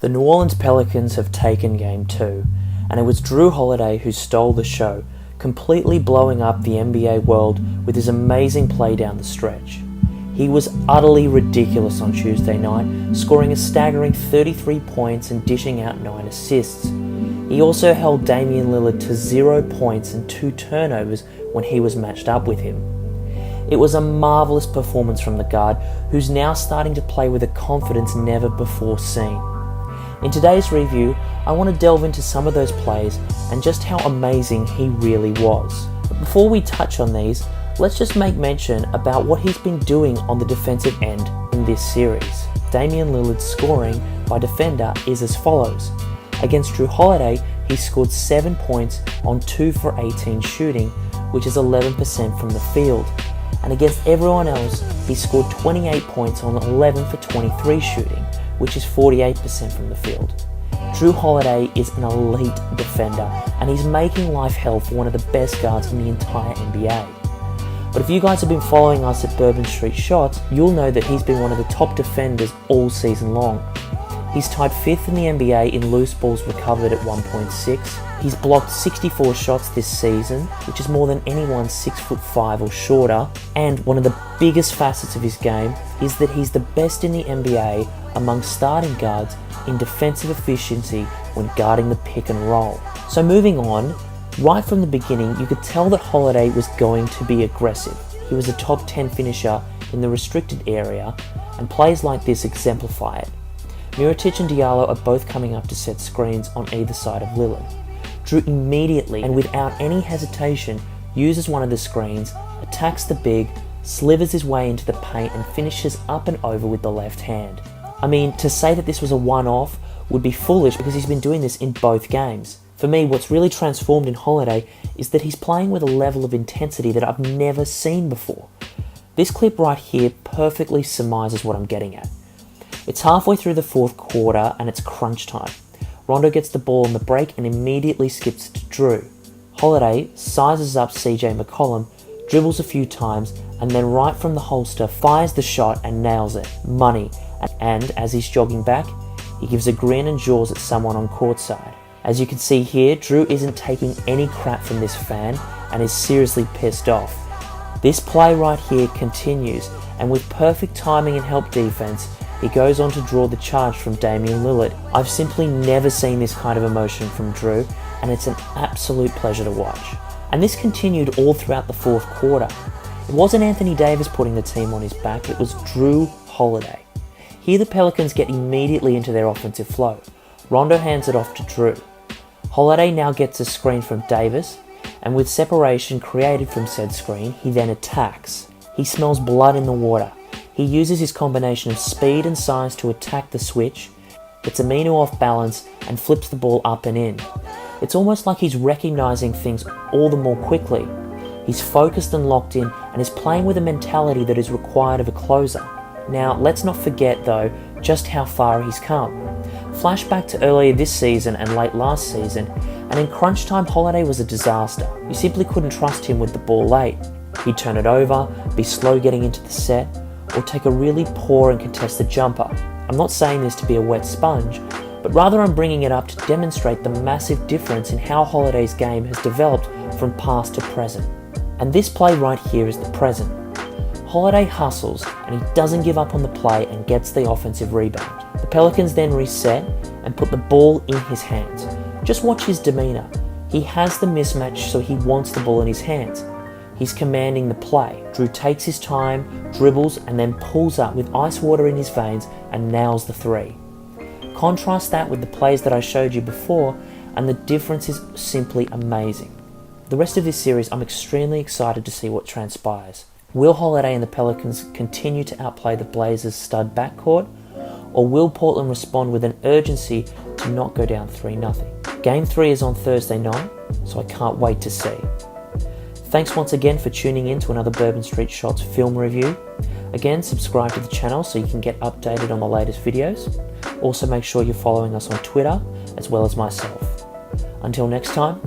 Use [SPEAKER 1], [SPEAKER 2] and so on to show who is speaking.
[SPEAKER 1] The New Orleans Pelicans have taken Game 2, and it was Jrue Holiday who stole the show, completely blowing up the NBA world with his amazing play down the stretch. He was utterly ridiculous on Tuesday night, scoring a staggering 33 points and dishing out 9 assists. He also held Damian Lillard to 0 points and 2 turnovers when he was matched up with him. It was a marvellous performance from the guard, who's now starting to play with a confidence never before seen. In today's review, I want to delve into some of those plays and just how amazing he really was. But before we touch on these, let's just make mention about what he's been doing on the defensive end in this series. Damian Lillard's scoring by defender is as follows. Against Jrue Holiday, he scored 7 points on 2 for 18 shooting, which is 11% from the field. And against everyone else, he scored 28 points on 11 for 23 shooting, which is 48% from the field. Jrue Holiday is an elite defender, and he's making life hell for one of the best guards in the entire NBA. But if you guys have been following us at Bourbon Street Shots, you'll know that he's been one of the top defenders all season long. He's tied 5th in the NBA in loose balls recovered at 1.6. He's blocked 64 shots this season, which is more than anyone 6'5" or shorter. And one of the biggest facets of his game is that he's the best in the NBA among starting guards in defensive efficiency when guarding the pick and roll. So moving on, right from the beginning, you could tell that Holiday was going to be aggressive. He was a top 10 finisher in the restricted area, and plays like this exemplify it. Mirotic and Diallo are both coming up to set screens on either side of Lillard. Jrue immediately and without any hesitation uses one of the screens, attacks the big, slithers his way into the paint and finishes up and over with the left hand. I mean, to say that this was a one-off would be foolish because he's been doing this in both games. For me, what's really transformed in Holiday is that he's playing with a level of intensity that I've never seen before. This clip right here perfectly surmises what I'm getting at. It's halfway through the fourth quarter and it's crunch time. Rondo gets the ball on the break and immediately skips to Jrue. Holiday sizes up CJ McCollum, dribbles a few times, and then right from the holster fires the shot and nails it. Money. And as he's jogging back, he gives a grin and jaws at someone on courtside. As you can see here, Jrue isn't taking any crap from this fan and is seriously pissed off. This play right here continues, and with perfect timing and help defense, he goes on to draw the charge from Damian Lillard. I've simply never seen this kind of emotion from Jrue, and it's an absolute pleasure to watch. And this continued all throughout the fourth quarter. It wasn't Anthony Davis putting the team on his back, it was Jrue Holiday. Here the Pelicans get immediately into their offensive flow. Rondo hands it off to Jrue. Holiday now gets a screen from Davis, and with separation created from said screen, he then attacks. He smells blood in the water. He uses his combination of speed and size to attack the switch, gets Aminu off balance, and flips the ball up and in. It's almost like he's recognizing things all the more quickly. He's focused and locked in, and is playing with a mentality that is required of a closer. Now, let's not forget though, just how far he's come. Flashback to earlier this season and late last season, and in crunch time Holiday was a disaster. You simply couldn't trust him with the ball late. He'd turn it over, be slow getting into the set, or take a really poor and contested jumper. I'm not saying this to be a wet sponge, but rather I'm bringing it up to demonstrate the massive difference in how Holiday's game has developed from past to present. And this play right here is the present. Holiday hustles and he doesn't give up on the play and gets the offensive rebound. The Pelicans then reset and put the ball in his hands. Just watch his demeanor. He has the mismatch, so he wants the ball in his hands. He's commanding the play. Jrue takes his time, dribbles, and then pulls up with ice water in his veins and nails the three. Contrast that with the plays that I showed you before, and the difference is simply amazing. The rest of this series, I'm extremely excited to see what transpires. Will Holiday and the Pelicans continue to outplay the Blazers' stud backcourt, or will Portland respond with an urgency to not go down 3-0? Game 3 is on Thursday night, so I can't wait to see. Thanks once again for tuning in to another Bourbon Street Shots film review. Again, subscribe to the channel so you can get updated on the latest videos. Also make sure you're following us on Twitter as well as myself. Until next time,